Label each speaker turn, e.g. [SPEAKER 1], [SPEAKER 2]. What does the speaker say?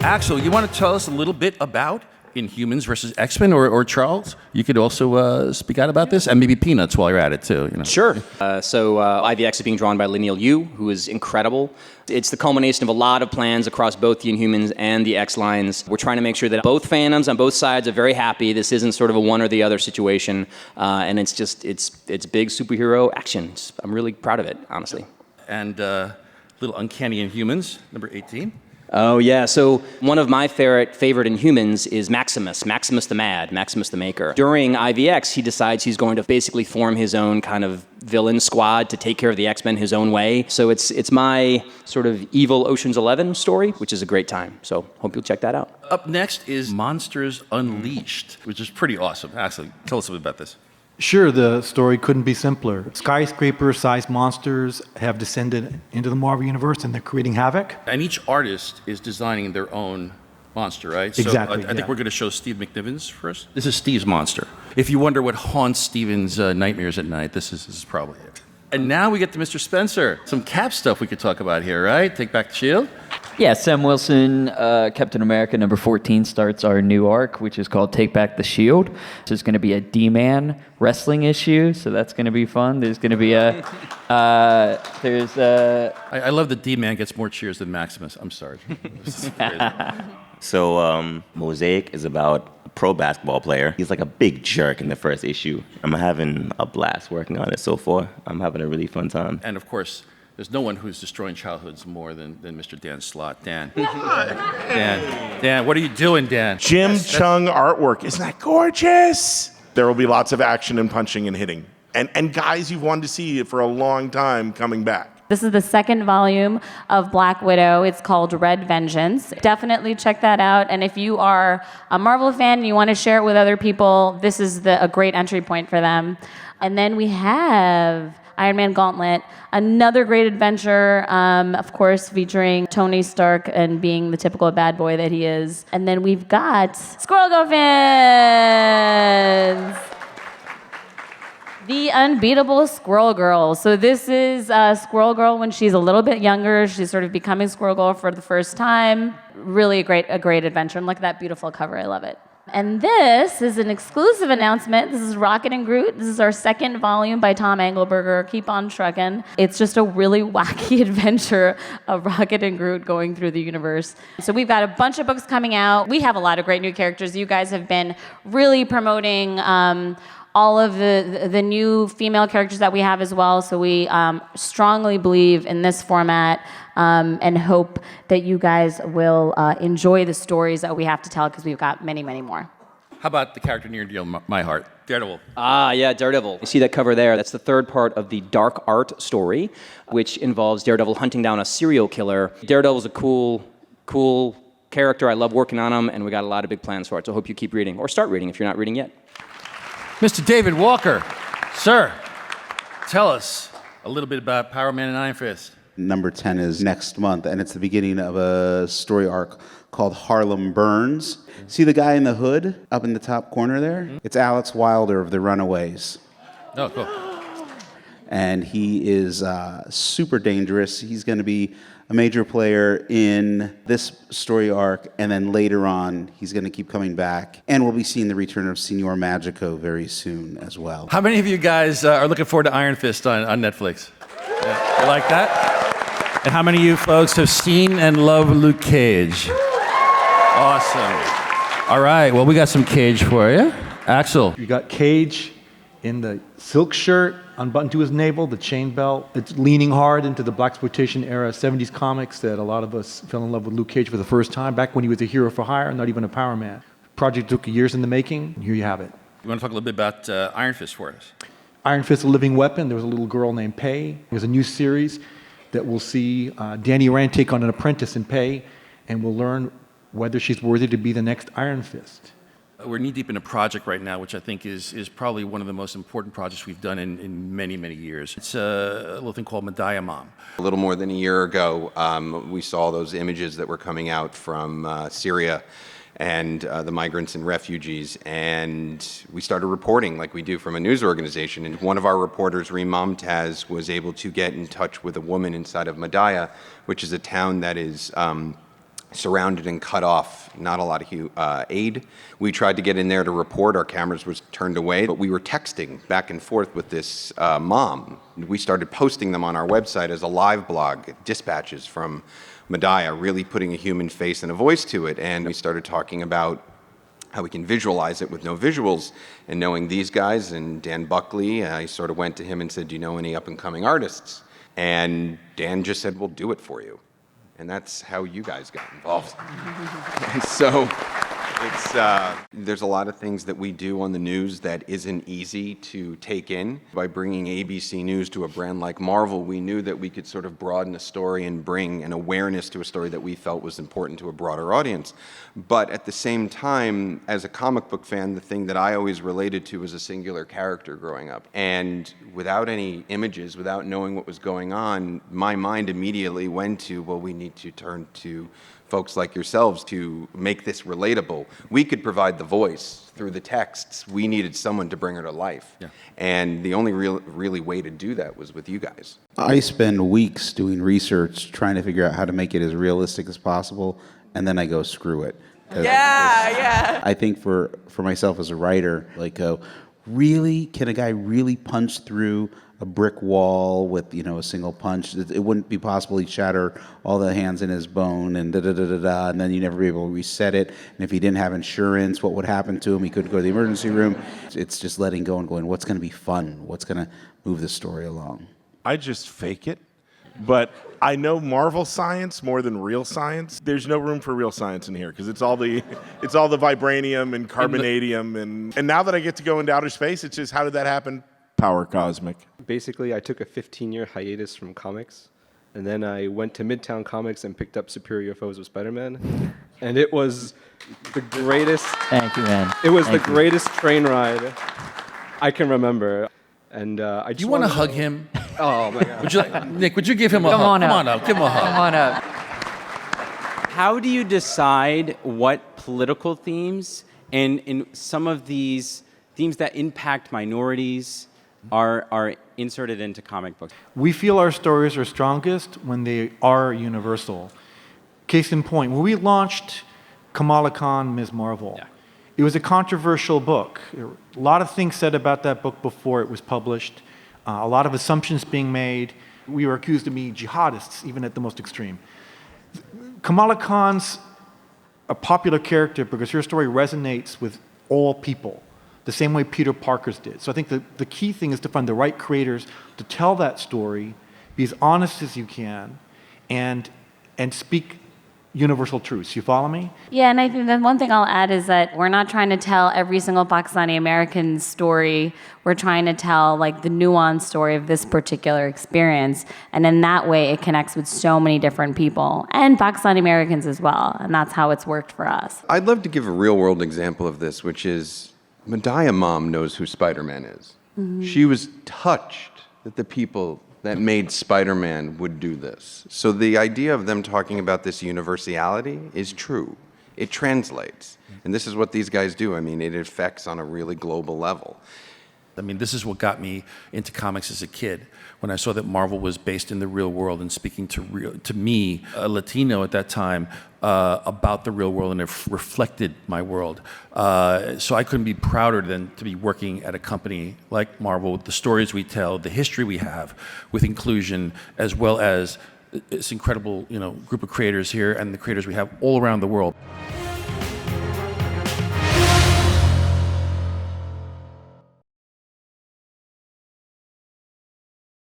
[SPEAKER 1] Axel, you want to tell us a little bit about Inhumans versus X-Men, or Charles? You could also speak out about this, and maybe Peanuts while you're at it too. You know.
[SPEAKER 2] Sure. So IVX is being drawn by Lineal Yu, who is incredible. It's the culmination of a lot of plans across both the Inhumans and the X lines. We're trying to make sure that both fandoms on both sides are very happy. This isn't sort of a one or the other situation, and it's big superhero action. I'm really proud of it, honestly.
[SPEAKER 1] And little uncanny Inhumans, number 18.
[SPEAKER 2] Oh, yeah. So one of my favorite Inhumans is Maximus the Mad, Maximus the Maker. During IVX, he decides he's going to basically form his own kind of villain squad to take care of the X-Men his own way. So it's my sort of evil Ocean's 11 story, which is a great time. So hope you'll check that out.
[SPEAKER 1] Up next is Monsters Unleashed, which is pretty awesome. Actually, tell us a bit about this.
[SPEAKER 3] Sure, the story couldn't be simpler. Skyscraper-sized monsters have descended into the Marvel Universe, and they're creating havoc.
[SPEAKER 1] And each artist is designing their own monster, right?
[SPEAKER 3] Exactly.
[SPEAKER 1] So I think we're going to show Steve McNiven's first. This is Steve's monster. If you wonder what haunts Steven's nightmares at night, this is probably it. And now we get to Mr. Spencer. Some Cap stuff we could talk about here, right? Take back the shield.
[SPEAKER 4] Yeah, Sam Wilson, Captain America number 14 starts our new arc, which is called Take Back the Shield. So it's going to be a D-Man wrestling issue, so that's going to be fun. There's going to be I
[SPEAKER 1] love that D-Man gets more cheers than Maximus. I'm sorry. This is crazy.
[SPEAKER 5] So Mosaic is about a pro basketball player. He's like a big jerk in the first issue. I'm having a blast working on it so far. I'm having a really fun time.
[SPEAKER 1] And of course, there's no one who's destroying childhoods more than Mr. Dan Slott. Dan, what are you doing, Dan?
[SPEAKER 6] Jim Chung artwork. Isn't that gorgeous? There will be lots of action and punching and hitting. And guys you've wanted to see for a long time coming back.
[SPEAKER 7] This is the second volume of Black Widow. It's called Red Vengeance. Definitely check that out. And if you are a Marvel fan and you want to share it with other people, this is a great entry point for them. And then we have Iron Man Gauntlet, another great adventure, of course, featuring Tony Stark and being the typical bad boy that he is. And then we've got Squirrel Girl fans. The Unbeatable Squirrel Girl. So this is Squirrel Girl when she's a little bit younger. She's sort of becoming Squirrel Girl for the first time. Really a great adventure. And look at that beautiful cover. I love it. And this is an exclusive announcement. This is Rocket and Groot. This is our second volume by Tom Engelberger. Keep on trucking. It's just a really wacky adventure of Rocket and Groot going through the universe. So we've got a bunch of books coming out. We have a lot of great new characters. You guys have been really promoting all of the new female characters that we have as well. So we strongly believe in this format and hope that you guys will enjoy the stories that we have to tell, because we've got many, many more.
[SPEAKER 1] How about the character near and dear to my heart, Daredevil?
[SPEAKER 2] Yeah, Daredevil. You see that cover there? That's the third part of the Dark Art story, which involves Daredevil hunting down a serial killer. Daredevil's a cool character. I love working on him, and we got a lot of big plans for it. So I hope you keep reading, or start reading if you're not reading yet.
[SPEAKER 1] Mr. David Walker, sir, tell us a little bit about Power Man and Iron Fist.
[SPEAKER 8] Number 10 is next month, and it's the beginning of a story arc called Harlem Burns. See the guy in the hood up in the top corner there? Mm-hmm. It's Alex Wilder of the Runaways.
[SPEAKER 1] Oh, cool.
[SPEAKER 8] And he is super dangerous. He's going to be a major player in this story arc, and then later on, he's going to keep coming back. And we'll be seeing the return of Senor Magico very soon as well.
[SPEAKER 1] How many of you guys are looking forward to Iron Fist on Netflix? Yeah. You like that? And how many of you folks have seen and love Luke Cage? Awesome. All right, well, we got some Cage for you. Axel.
[SPEAKER 3] You got Cage in the silk shirt, unbuttoned to his navel, the chain belt. It's leaning hard into the blaxploitation era 70s comics that a lot of us fell in love with Luke Cage for the first time, back when he was a hero for hire, not even a Power Man. Project took years in the making, and here you have it.
[SPEAKER 1] You want to talk a little bit about Iron Fist for us?
[SPEAKER 3] Iron Fist, a living weapon. There was a little girl named Pei. There's a new series that we'll see Danny Rand take on an apprentice in Pei, and we'll learn whether she's worthy to be the next Iron Fist.
[SPEAKER 1] We're knee-deep in a project right now, which I think is probably one of the most important projects we've done in many, many years. It's a little thing called Madaya Mom.
[SPEAKER 9] A little more than a year ago, we saw those images that were coming out from Syria and the migrants and refugees, and we started reporting like we do from a news organization. And one of our reporters, Reem Momtaz, was able to get in touch with a woman inside of Madaya, which is a town that is surrounded and cut off, not a lot of aid. We tried to get in there to report. Our cameras was turned away, but we were texting back and forth with this mom. We started posting them on our website as a live blog, dispatches from Madaya, really putting a human face and a voice to it. And we started talking about how we can visualize it with no visuals. And knowing these guys and Dan Buckley, I sort of went to him and said, do you know any up-and-coming artists? And Dan just said, we'll do it for you. And that's how you guys got involved. And so there's a lot of things that we do on the news that isn't easy to take in. By bringing ABC News to a brand like Marvel, we knew that we could sort of broaden a story and bring an awareness to a story that we felt was important to a broader audience. But at the same time, as a comic book fan, the thing that I always related to was a singular character growing up. And without any images, without knowing what was going on, my mind immediately went to, well, we need to turn to folks like yourselves to make this relatable. We could provide the voice through the texts. We needed someone to bring her to life. Yeah. And the only really way to do that was with you guys.
[SPEAKER 8] I spend weeks doing research trying to figure out how to make it as realistic as possible, and then I go, screw it.
[SPEAKER 10] Yeah.
[SPEAKER 8] I think for myself as a writer, like, really, can a guy really punch through a brick wall with, a single punch? It wouldn't be possible. He'd shatter all the hands in his bone and da-da-da-da-da, and then you'd never be able to reset it. And if he didn't have insurance, what would happen to him? He couldn't go to the emergency room. It's just letting go and going, what's going to be fun? What's going to move the story along?
[SPEAKER 6] I just fake it. But I know Marvel science more than real science. There's no room for real science in here because it's all the vibranium and carbonadium. And now that I get to go into outer space, it's just, how did that happen? Power cosmic.
[SPEAKER 10] Basically, I took a 15-year hiatus from comics, and then I went to Midtown Comics and picked up Superior Foes of Spider-Man, and it was the greatest.
[SPEAKER 4] Thank you, man.
[SPEAKER 10] It was the greatest train ride I can remember. And I just
[SPEAKER 1] Do you want to hug him?
[SPEAKER 10] Oh my God!
[SPEAKER 1] Nick, would you give him a hug?
[SPEAKER 4] Come on
[SPEAKER 1] up. Give him a hug.
[SPEAKER 4] Come on up.
[SPEAKER 11] How do you decide what political themes and in some of these themes that impact minorities are inserted into comic books?
[SPEAKER 3] We feel our stories are strongest when they are universal. Case in point, when we launched Kamala Khan, Ms. Marvel, it was a controversial book. There were a lot of things said about that book before it was published, a lot of assumptions being made. We were accused of being jihadists, even at the most extreme. Kamala Khan's a popular character because her story resonates with all people, the same way Peter Parker's did. So I think the key thing is to find the right creators to tell that story, be as honest as you can, and speak universal truths. You follow me?
[SPEAKER 7] Yeah, and I think the one thing I'll add is that we're not trying to tell every single Pakistani American story. We're trying to tell like the nuanced story of this particular experience. And in that way, it connects with so many different people and Pakistani Americans as well. And that's how it's worked for us.
[SPEAKER 9] I'd love to give a real world example of this, which is Madaya Mom knows who Spider-Man is. Mm-hmm. She was touched that the people that made Spider-Man would do this. So the idea of them talking about this universality is true. It translates. And this is what these guys do. I mean, it affects on a really global level.
[SPEAKER 1] I mean, this is what got me into comics as a kid. When I saw that Marvel was based in the real world and speaking to me, a Latino at that time, about the real world, and it reflected my world. So I couldn't be prouder than to be working at a company like Marvel with the stories we tell, the history we have, with inclusion, as well as this incredible, group of creators here and the creators we have all around the world.